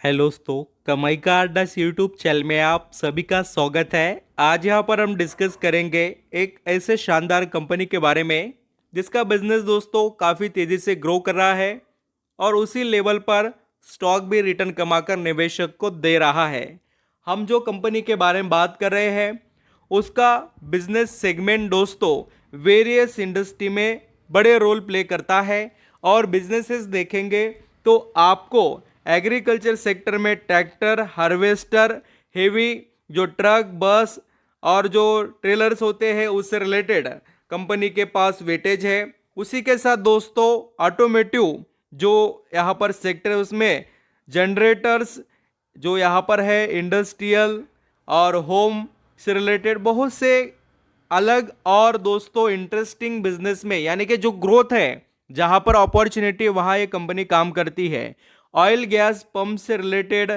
Hello दोस्तों, कमाई का अड्डा यूट्यूब चैनल में आप सभी का स्वागत है। आज यहाँ पर हम डिस्कस करेंगे एक ऐसे शानदार कंपनी के बारे में जिसका बिजनेस दोस्तों काफ़ी तेज़ी से ग्रो कर रहा है और उसी लेवल पर स्टॉक भी रिटर्न कमाकर निवेशक को दे रहा है। हम जो कंपनी के बारे में बात कर रहे हैं उसका बिजनेस सेगमेंट दोस्तों वेरियस इंडस्ट्री में बड़े रोल प्ले करता है। और बिजनेसेस देखेंगे तो आपको एग्रीकल्चर सेक्टर में ट्रैक्टर, हार्वेस्टर, हेवी जो ट्रक, बस और जो ट्रेलर्स होते हैं उससे रिलेटेड कंपनी के पास वेटेज है। उसी के साथ दोस्तों ऑटोमेटिव जो यहाँ पर सेक्टर है उसमें जनरेटर्स जो यहाँ पर है, इंडस्ट्रियल और होम से रिलेटेड बहुत से अलग और दोस्तों इंटरेस्टिंग बिजनेस में यानी कि जो ग्रोथ है जहां पर अपॉर्चुनिटी वहां ये कंपनी काम करती है। ऑयल गैस पंप से रिलेटेड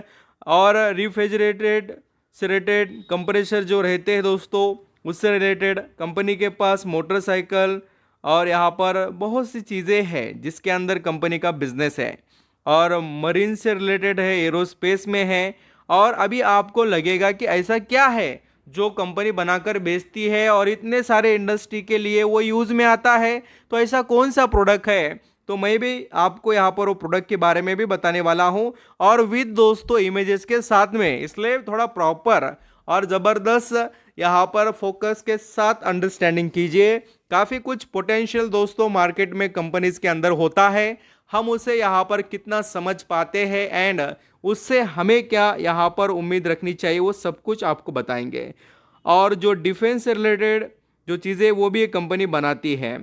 और रिफ्रिजरेटेड से रिलेटेड कंप्रेसर जो रहते हैं दोस्तों उससे रिलेटेड कंपनी के पास मोटरसाइकिल और यहाँ पर बहुत सी चीज़ें हैं जिसके अंदर कंपनी का बिजनेस है। और मरीन से रिलेटेड है, एरोस्पेस में है। और अभी आपको लगेगा कि ऐसा क्या है जो कंपनी बनाकर बेचती है और इतने सारे इंडस्ट्री के लिए वो यूज में आता है, तो ऐसा कौन सा प्रोडक्ट है। तो मैं भी आपको यहाँ पर वो प्रोडक्ट के बारे में भी बताने वाला हूँ और विद दोस्तों इमेजेस के साथ में, इसलिए थोड़ा प्रॉपर और ज़बरदस्त यहाँ पर फोकस के साथ अंडरस्टैंडिंग कीजिए। काफ़ी कुछ पोटेंशियल दोस्तों मार्केट में कंपनीज के अंदर होता है, हम उसे यहाँ पर कितना समझ पाते हैं एंड उससे हमें क्या यहाँ पर उम्मीद रखनी चाहिए वो सब कुछ आपको बताएंगे। और जो डिफेंस से रिलेटेड जो चीज़ें वो भी एक कंपनी बनाती है।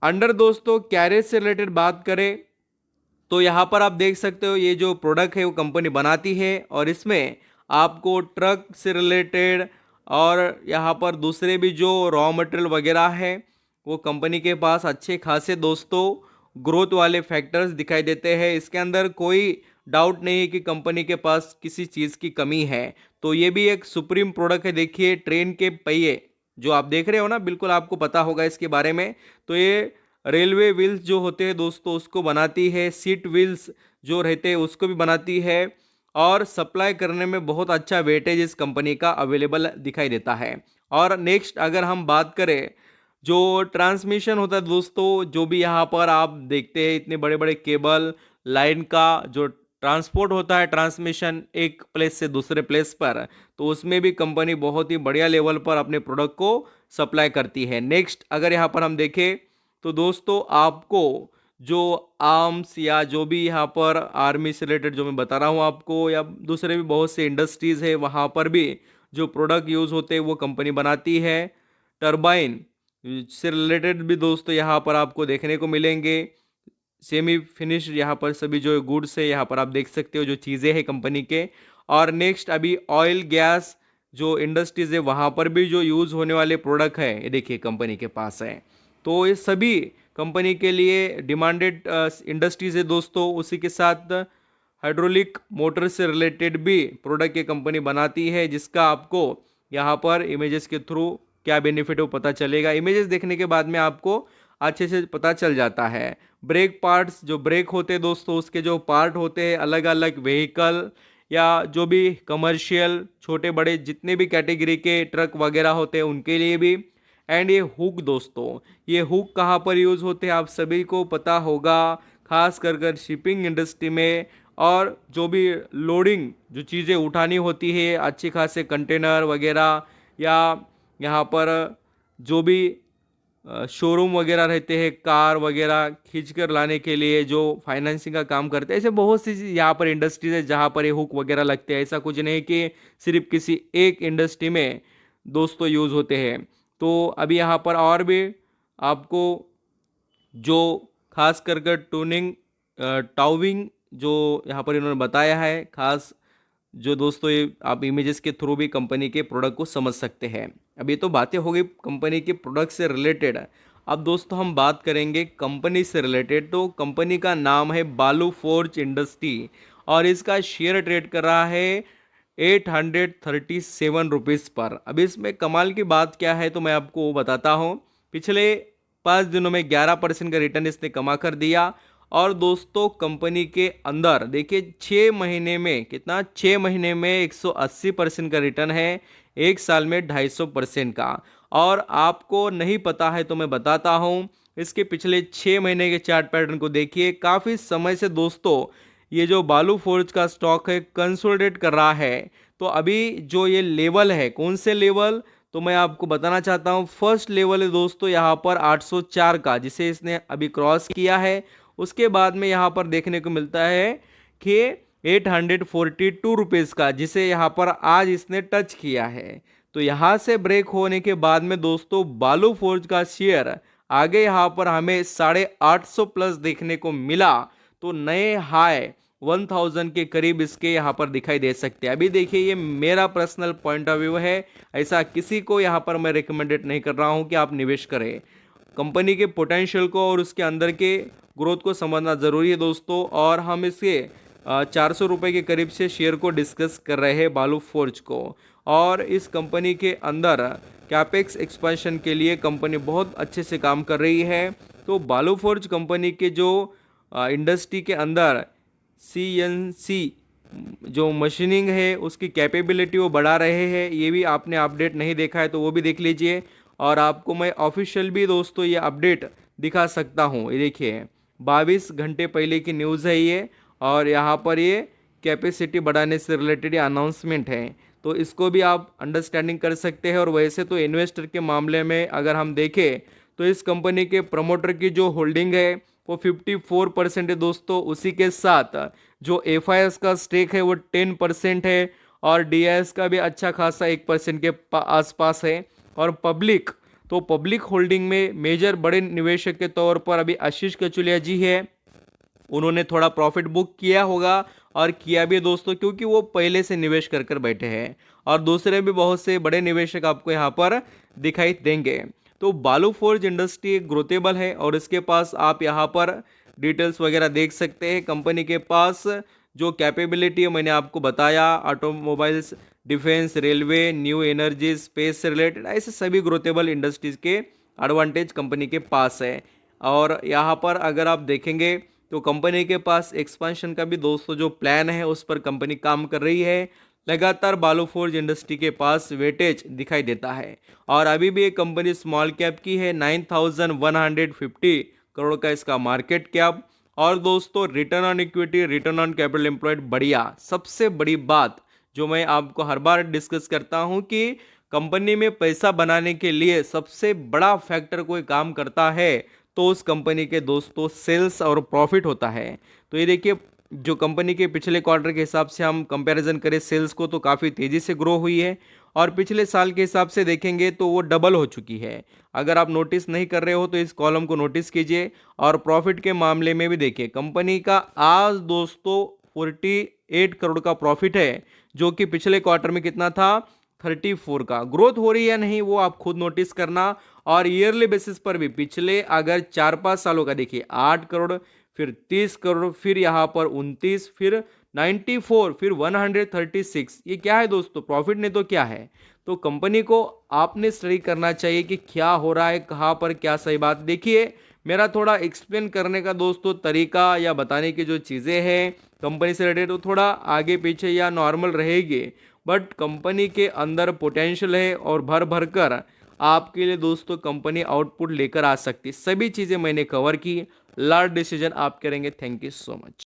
अंडर दोस्तों कैरेज से रिलेटेड बात करें तो यहाँ पर आप देख सकते हो ये जो प्रोडक्ट है वो कंपनी बनाती है और इसमें आपको ट्रक से रिलेटेड और यहाँ पर दूसरे भी जो रॉ मटेरियल वगैरह है वो कंपनी के पास अच्छे खासे दोस्तों ग्रोथ वाले फैक्टर्स दिखाई देते हैं। इसके अंदर कोई डाउट नहीं है कि कंपनी के पास किसी चीज़ की कमी है। तो ये भी एक सुप्रीम प्रोडक्ट है। देखिए ट्रेन के पहिए जो आप देख रहे हो ना, बिल्कुल आपको पता होगा इसके बारे में। तो ये रेलवे व्हील्स जो होते हैं दोस्तों उसको बनाती है, सीट व्हील्स जो रहते हैं उसको भी बनाती है और सप्लाई करने में बहुत अच्छा वेटेज इस कंपनी का अवेलेबल दिखाई देता है। और नेक्स्ट अगर हम बात करें जो ट्रांसमिशन होता है दोस्तों, जो भी यहाँ पर आप देखते हैं इतने बड़े बड़े केबल लाइन का जो ट्रांसपोर्ट होता है, ट्रांसमिशन एक प्लेस से दूसरे प्लेस पर, तो उसमें भी कंपनी बहुत ही बढ़िया लेवल पर अपने प्रोडक्ट को सप्लाई करती है। नेक्स्ट अगर यहाँ पर हम देखें तो दोस्तों आपको जो आर्म्स या जो भी यहाँ पर आर्मी से रिलेटेड जो मैं बता रहा हूँ आपको, या दूसरे भी बहुत से इंडस्ट्रीज़ है वहाँ पर भी जो प्रोडक्ट यूज़ होते हैं वो कंपनी बनाती है। टरबाइन से रिलेटेड भी दोस्तों यहाँ पर आपको देखने को मिलेंगे। सेमी फिनिश यहाँ पर सभी जो गुड्स है यहाँ पर आप देख सकते हो जो चीज़ें हैं कंपनी के। और नेक्स्ट अभी ऑयल गैस जो इंडस्ट्रीज है वहाँ पर भी जो यूज़ होने वाले प्रोडक्ट है ये देखिए कंपनी के पास है। तो ये सभी कंपनी के लिए डिमांडेड इंडस्ट्रीज है दोस्तों। उसी के साथ हाइड्रोलिक मोटर से रिलेटेड भी प्रोडक्ट ये कंपनी बनाती है जिसका आपको यहाँ पर इमेजेस के थ्रू क्या बेनिफिट है वो पता चलेगा। इमेजेस देखने के बाद में आपको अच्छे से पता चल जाता है। ब्रेक पार्ट्स जो ब्रेक होते हैं दोस्तों उसके जो पार्ट होते हैं अलग अलग व्हीकल या जो भी कमर्शियल छोटे बड़े जितने भी कैटेगरी के ट्रक वगैरह होते हैं उनके लिए भी। एंड ये हुक दोस्तों, ये हुक कहाँ पर यूज़ होते हैं आप सभी को पता होगा, खास कर शिपिंग इंडस्ट्री में। और जो भी लोडिंग जो चीज़ें उठानी होती है अच्छे खासे कंटेनर वगैरह, या यहाँ पर जो भी शोरूम वगैरह रहते हैं कार वगैरह खींच कर लाने के लिए जो फाइनेंसिंग का काम करते हैं, ऐसे बहुत सी यहाँ पर इंडस्ट्रीज है जहाँ पर ये हुक वगैरह लगते हैं। ऐसा कुछ नहीं कि सिर्फ किसी एक इंडस्ट्री में दोस्तों यूज़ होते हैं। तो अभी यहाँ पर और भी आपको जो खास कर टूनिंग टाउविंग जो यहाँ पर इन्होंने बताया है खास, जो दोस्तों ये आप इमेजेस के थ्रू भी कंपनी के प्रोडक्ट को समझ सकते हैं। अब ये तो बातें हो गई कंपनी के प्रोडक्ट से रिलेटेड। अब दोस्तों हम बात करेंगे कंपनी से रिलेटेड। तो कंपनी का नाम है बालू फोर्ज इंडस्ट्री और इसका शेयर ट्रेड कर रहा है 837 रुपीज़ पर। अब इसमें कमाल की बात क्या है तो मैं आपको वो बताता हूँ। पिछले 5 दिनों में 11% का रिटर्न इसने कमा कर दिया और दोस्तों कंपनी के अंदर देखिए 6 महीने में कितना, 6 महीने में 180% का रिटर्न है, एक साल में 250% का। और आपको नहीं पता है तो मैं बताता हूँ, इसके पिछले 6 महीने के चार्ट पैटर्न को देखिए। काफ़ी समय से दोस्तों ये जो बालू फोर्ज का स्टॉक है कंसोलिडेट कर रहा है। तो अभी जो ये लेवल है, कौन से लेवल, तो मैं आपको बताना चाहता हूँ। फर्स्ट लेवल है दोस्तों यहाँ पर 804 का, जिसे इसने अभी क्रॉस किया है। उसके बाद में यहाँ पर देखने को मिलता है कि 842 रुपीज़ का, जिसे यहाँ पर आज इसने टच किया है। तो यहाँ से ब्रेक होने के बाद में दोस्तों बालू फोर्ज का शेयर आगे यहाँ पर हमें 850 प्लस देखने को मिला। तो नए हाई 1000 के करीब इसके यहाँ पर दिखाई दे सकते हैं। अभी देखिए ये मेरा पर्सनल पॉइंट ऑफ व्यू है, ऐसा किसी को यहाँ पर मैं रिकमेंडेड नहीं कर रहा हूँ कि आप निवेश करें। कंपनी के पोटेंशियल को और उसके अंदर के ग्रोथ को समझना ज़रूरी है दोस्तों। और हम इसके 400 रुपये के करीब से शेयर को डिस्कस कर रहे हैं बालू फोर्ज को। और इस कंपनी के अंदर कैपेक्स एक्सपेंशन के लिए कंपनी बहुत अच्छे से काम कर रही है। तो बालू फोर्ज कंपनी के जो इंडस्ट्री के अंदर CNC जो मशीनिंग है उसकी कैपेबिलिटी वो बढ़ा रहे हैं। ये भी आपने अपडेट नहीं देखा है तो वो भी देख लीजिए। और आपको मैं ऑफिशियल भी दोस्तों ये अपडेट दिखा सकता हूँ। ये देखिए 22 घंटे पहले की न्यूज़ है ये, और यहाँ पर ये कैपेसिटी बढ़ाने से रिलेटेड अनाउंसमेंट है। तो इसको भी आप अंडरस्टैंडिंग कर सकते हैं। और वैसे तो इन्वेस्टर के मामले में अगर हम देखें तो इस कंपनी के प्रमोटर की जो होल्डिंग है वो 54% है दोस्तों। उसी के साथ जो FIS का स्टेक है वो 10% है, और DIS का भी अच्छा खासा 1% के आसपास है। और पब्लिक, तो पब्लिक होल्डिंग में मेजर बड़े निवेशक के तौर पर अभी आशीष कचुलिया जी है। उन्होंने थोड़ा प्रॉफिट बुक किया होगा, और किया भी दोस्तों, क्योंकि वो पहले से निवेश कर कर बैठे हैं। और दूसरे भी बहुत से बड़े निवेशक आपको यहाँ पर दिखाई देंगे। तो बालू फोर्ज इंडस्ट्री एक ग्रोथेबल है, और इसके पास आप यहाँ पर डिटेल्स वगैरह देख सकते हैं। कंपनी के पास जो कैपेबिलिटी है मैंने आपको बताया, automobiles, defence, railway, new energy, space से रिलेटेड ऐसे सभी ग्रोथेबल इंडस्ट्रीज के एडवांटेज कंपनी के पास है। और यहाँ पर अगर आप देखेंगे तो कंपनी के पास एक्सपेंशन का भी दोस्तों जो प्लान है उस पर कंपनी काम कर रही है। लगातार बालू फोर्ज इंडस्ट्री के पास वेटेज दिखाई देता है। और अभी भी एक कंपनी स्मॉल कैप की है, 9150 करोड़ का इसका मार्केट कैप। और दोस्तों return on equity, return on capital employed बढ़िया। सबसे बड़ी बात जो मैं आपको हर बार डिस्कस करता हूं कि कंपनी में पैसा बनाने के लिए सबसे बड़ा फैक्टर कोई काम करता है तो उस कंपनी के दोस्तों सेल्स और प्रॉफिट होता है। तो ये देखिए जो कंपनी के पिछले क्वार्टर के हिसाब से हम कंपैरिजन करें सेल्स को तो काफ़ी तेज़ी से ग्रो हुई है, और पिछले साल के हिसाब से देखेंगे तो वो डबल हो चुकी है। अगर आप नोटिस नहीं कर रहे हो तो इस कॉलम को नोटिस कीजिए। और प्रॉफिट के मामले में भी देखिए कंपनी का आज दोस्तों 48 करोड़ का प्रॉफिट है, जो कि पिछले क्वार्टर में कितना था, 34 का। ग्रोथ हो रही है नहीं वो आप खुद नोटिस करना। और ईयरली बेसिस पर भी पिछले अगर 4-5 सालों का देखिए 8 करोड़, फिर 30 करोड़, फिर यहाँ पर 29, फिर 94, फिर 136। ये क्या है दोस्तों, प्रॉफिट नहीं तो क्या है। तो कंपनी को आपने स्टडी करना चाहिए कि क्या हो रहा है, कहाँ पर क्या सही बात। देखिए मेरा थोड़ा एक्सप्लेन करने का दोस्तों तरीका या बताने की जो चीज़ें हैं कंपनी से रिलेटेड वो थोड़ा आगे पीछे या नॉर्मल रहेगी, बट कंपनी के अंदर पोटेंशियल है और भर भर कर आपके लिए दोस्तों कंपनी आउटपुट लेकर आ सकती। सभी चीज़ें मैंने कवर की, लार्ज डिसीजन आप करेंगे। Thank you so much.